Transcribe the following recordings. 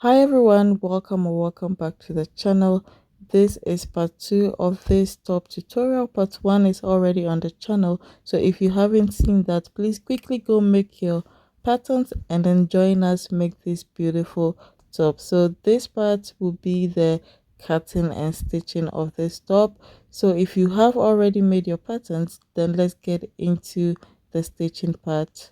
Hi everyone, welcome or welcome back to the channel. This is part 2 of this top tutorial. Part 1 is already on the channel, so if you haven't seen that, please quickly go make your patterns and then join us make this beautiful top. So this part will be the cutting and stitching of this top. So if you have already made your patterns, then let's get into the stitching part.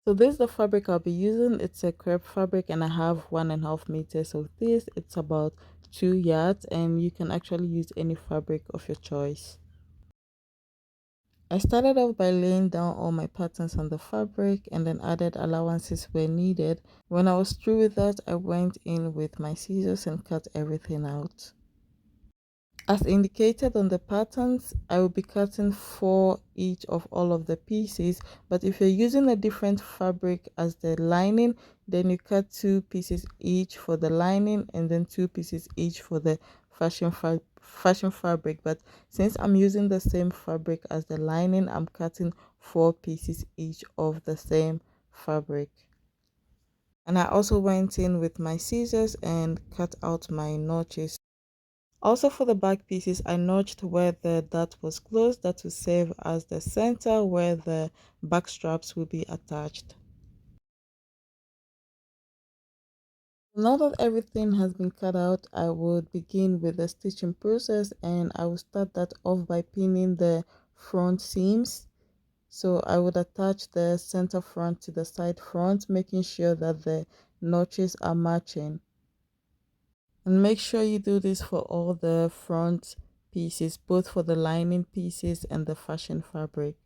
So this is the fabric I'll be using. It's a crepe fabric and I have 1.5 meters of this. It's about 2 yards and you can actually use any fabric of your choice. I started off by laying down all my patterns on the fabric and then added allowances where needed. When I was through with that, I went in with my scissors and cut everything out. As indicated on the patterns, I will be cutting 4 each of all of the pieces, but if you're using a different fabric as the lining, then you cut 2 pieces each for the lining and then 2 pieces each for the fashion fabric. But since I'm using the same fabric as the lining, I'm cutting 4 pieces each of the same fabric. And I also went in with my scissors and cut out my notches. Also for the back pieces, I notched where the dot was closed. That will serve as the center where the back straps will be attached. Now that everything has been cut out, I would begin with the stitching process and I will start that off by pinning the front seams. So I would attach the center front to the side front, making sure that the notches are matching. And make sure you do this for all the front pieces, both for the lining pieces and the fashion fabric.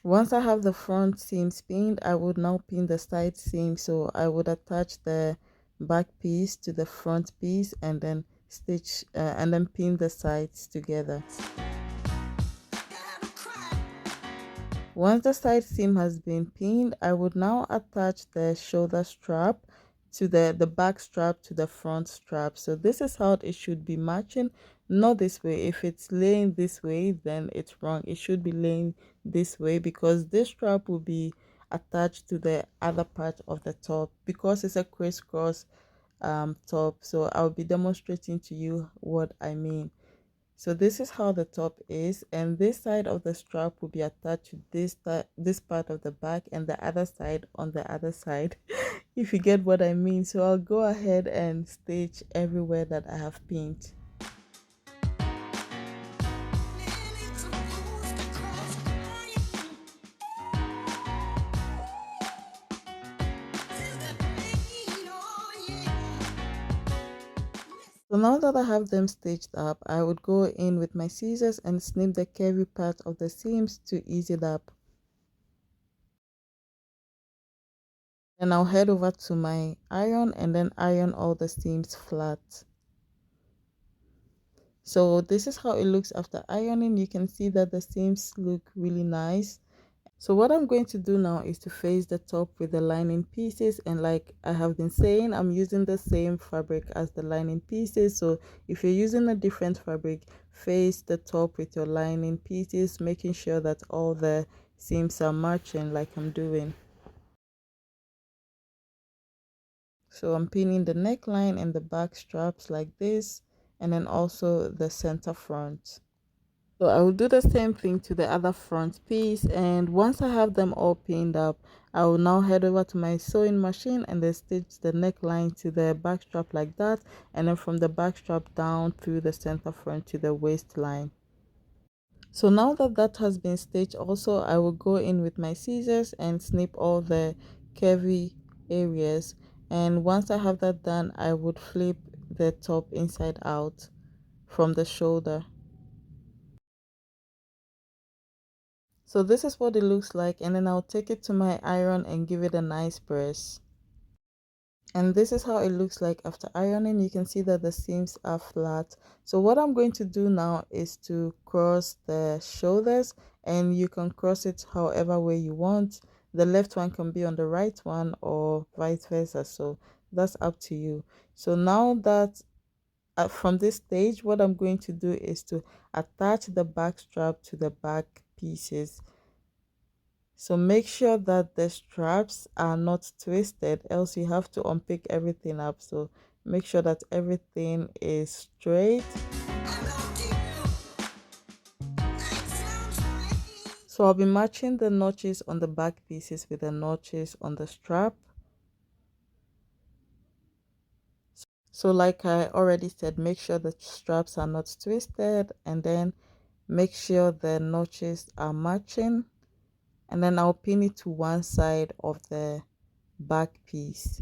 Once I have the front seams pinned, I would now pin the side seam. So I would attach the back piece to the front piece and then stitch and then pin the sides together. Once the side seam has been pinned, I would now attach the shoulder strap to the back strap to the front strap. So this is how it should be matching, not this way. If it's laying this way, then it's wrong. It should be laying this way because this strap will be attached to the other part of the top because it's a crisscross top. So I'll be demonstrating to you what I mean. So this is how the top is, and this side of the strap will be attached to this part of the back and the other side on the other side if you get what I mean. So I'll go ahead and stitch everywhere that I have pinned. So now that I have them stitched up, I would go in with my scissors and snip the curvy part of the seams to ease it up. Then I'll head over to my iron and then iron all the seams flat. So this is how it looks after ironing. You can see that the seams look really nice. So what I'm going to do now is to face the top with the lining pieces, and like I have been saying, I'm using the same fabric as the lining pieces. So if you're using a different fabric, face the top with your lining pieces, making sure that all the seams are matching like I'm doing. So I'm pinning the neckline and the back straps like this, and then also the center front. So I will do the same thing to the other front piece, and once I have them all pinned up, I will now head over to my sewing machine and then stitch the neckline to the back strap like that, and then from the back strap down through the center front to the waistline. So now that that has been stitched, also I will go in with my scissors and snip all the curvy areas, and once I have that done, I would flip the top inside out from the shoulder. So this is what it looks like, and then I'll take it to my iron and give it a nice press. And this is how it looks like after ironing. You can see that the seams are flat. So what I'm going to do now is to cross the shoulders, and you can cross it however way you want. The left one can be on the right one or vice versa, so that's up to you. So now that from this stage, what I'm going to do is to attach the back strap to the back pieces. So make sure that the straps are not twisted, else you have to unpick everything up. So make sure that everything is straight. So I'll be matching the notches on the back pieces with the notches on the strap. So like I already said, make sure the straps are not twisted, and then make sure the notches are matching, and then I'll pin it to one side of the back piece,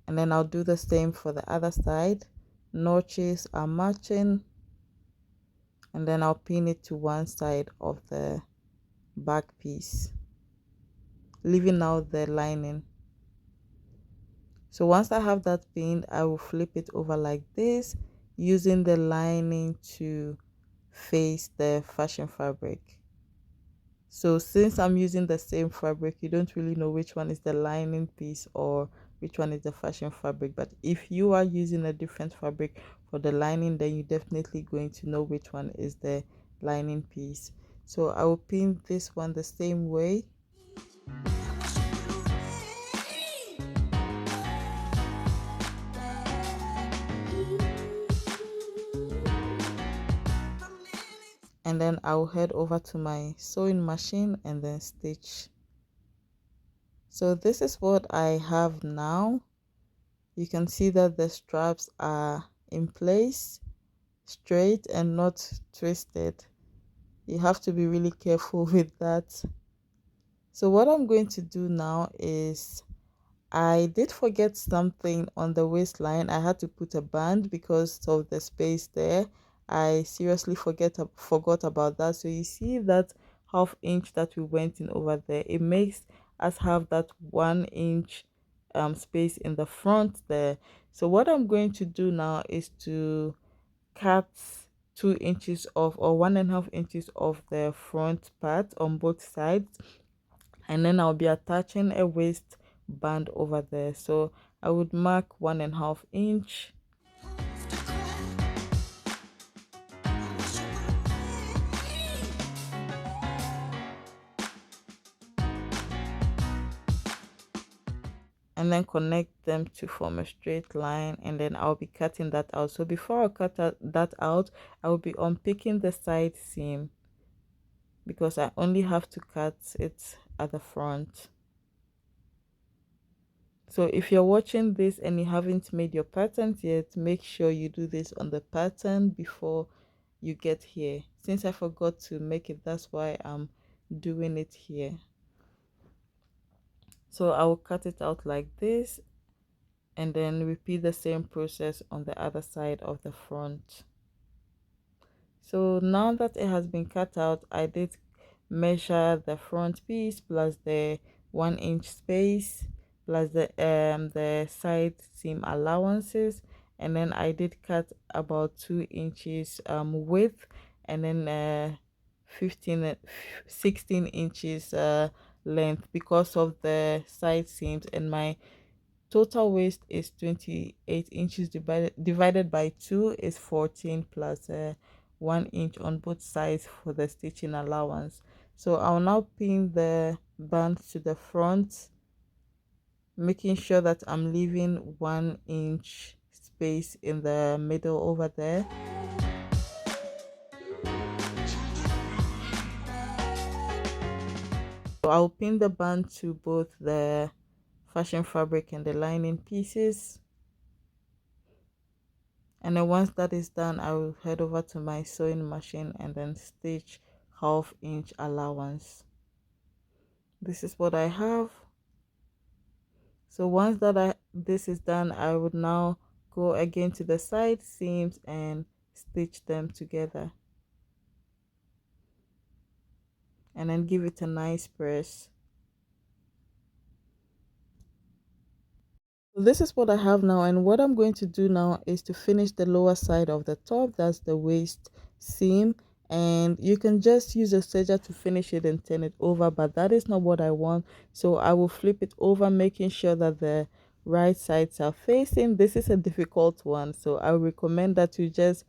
and then I'll do the same for the other side. Notches are matching, and then I'll pin it to one side of the back piece, leaving out the lining. So once I have that pinned, I will flip it over like this, using the lining to face the fashion fabric. So since I'm using the same fabric, you don't really know which one is the lining piece or which one is the fashion fabric. But if you are using a different fabric for the lining, then you're definitely going to know which one is the lining piece. So I will pin this one the same way. And then I'll head over to my sewing machine and then stitch. So this is what I have now. You can see that the straps are in place, straight and not twisted. You have to be really careful with that. So what I'm going to do now is, I did forget something on the waistline. I had to put a band because of the space there. I seriously forgot about that. So you see that ½ inch that we went in over there, it makes us have that 1 inch space in the front there. So what I'm going to do now is to cut 2 inches off, or 1.5 inches of the front part on both sides, and then I'll be attaching a waistband over there. So I would mark 1.5 inch, and then connect them to form a straight line, and then I'll be cutting that out. So before I cut that out, I will be unpicking the side seam because I only have to cut it at the front. So if you're watching this and you haven't made your patterns yet, make sure you do this on the pattern before you get here. Since I forgot to make it, that's why I'm doing it here. So I will cut it out like this, and then repeat the same process on the other side of the front. So now that it has been cut out, I did measure the front piece plus the 1 inch space plus the side seam allowances, and then I did cut about 2 inches width, and then 16 inches length because of the side seams, and my total waist is 28 inches divided by 2 is 14, plus 1 inch on both sides for the stitching allowance. So I'll now pin the band to the front, making sure that I'm leaving 1 inch space in the middle over there. So I'll pin the band to both the fashion fabric and the lining pieces. And then once that is done, I will head over to my sewing machine and then stitch ½ inch allowance. This is what I have. So once this is done, I would now go again to the side seams and stitch them together, and then give it a nice press. So this is what I have now, and what I'm going to do now is to finish the lower side of the top, that's the waist seam, and you can just use a serger to finish it and turn it over, but that is not what I want. So I will flip it over, making sure that the right sides are facing. This is a difficult one, so I recommend that you just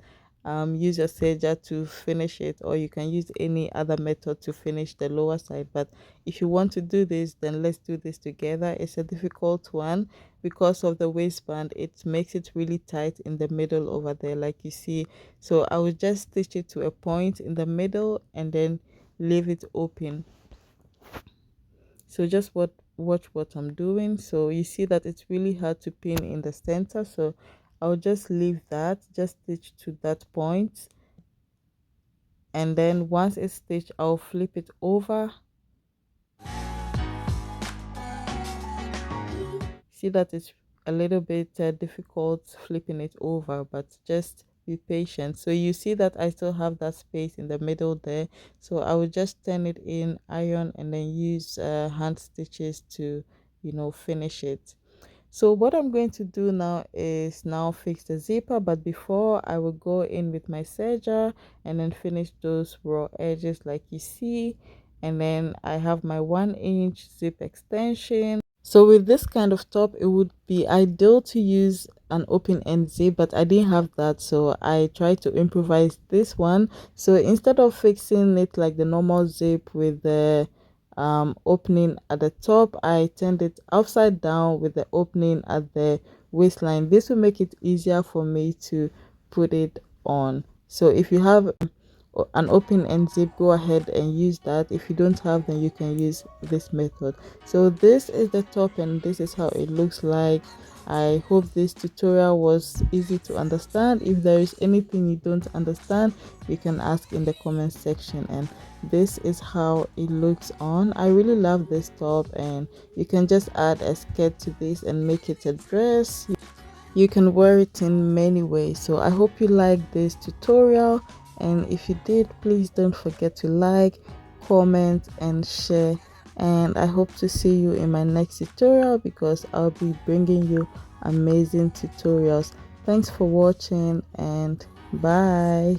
use your serger to finish it, or you can use any other method to finish the lower side. But if you want to do this, then let's do this together. It's a difficult one because of the waistband. It makes it really tight in the middle over there, like you see. So I will just stitch it to a point in the middle and then leave it open. So just watch what I'm doing. So you see that it's really hard to pin in the center, so I'll just leave that, just stitch to that point, and then once it's stitched, I'll flip it over. See that it's a little bit difficult flipping it over, but just be patient. So you see that I still have that space in the middle there, so I will just turn it in, iron, and then use hand stitches to, you know, finish it. So what I'm going to do now is now fix the zipper, but before I will go in with my serger and then finish those raw edges like you see. And then I have my 1-inch zip extension. So with this kind of top, it would be ideal to use an open end zip, but I didn't have that, so I tried to improvise this one. So instead of fixing it like the normal zip with the opening at the top, I turned it upside down with the opening at the waistline. This will make it easier for me to put it on. So if you have an open end zip, go ahead and use that. If you don't have, then you can use this method. So this is the top and this is how it looks like. I hope this tutorial was easy to understand. If there is anything you don't understand, you can ask in the comment section. And this is how it looks on. I really love this top, and you can just add a skirt to this and make it a dress. You can wear it in many ways. So I hope you liked this tutorial, and if you did, please don't forget to like, comment, and share. And I hope to see you in my next tutorial, because I'll be bringing you amazing tutorials. Thanks for watching, and bye.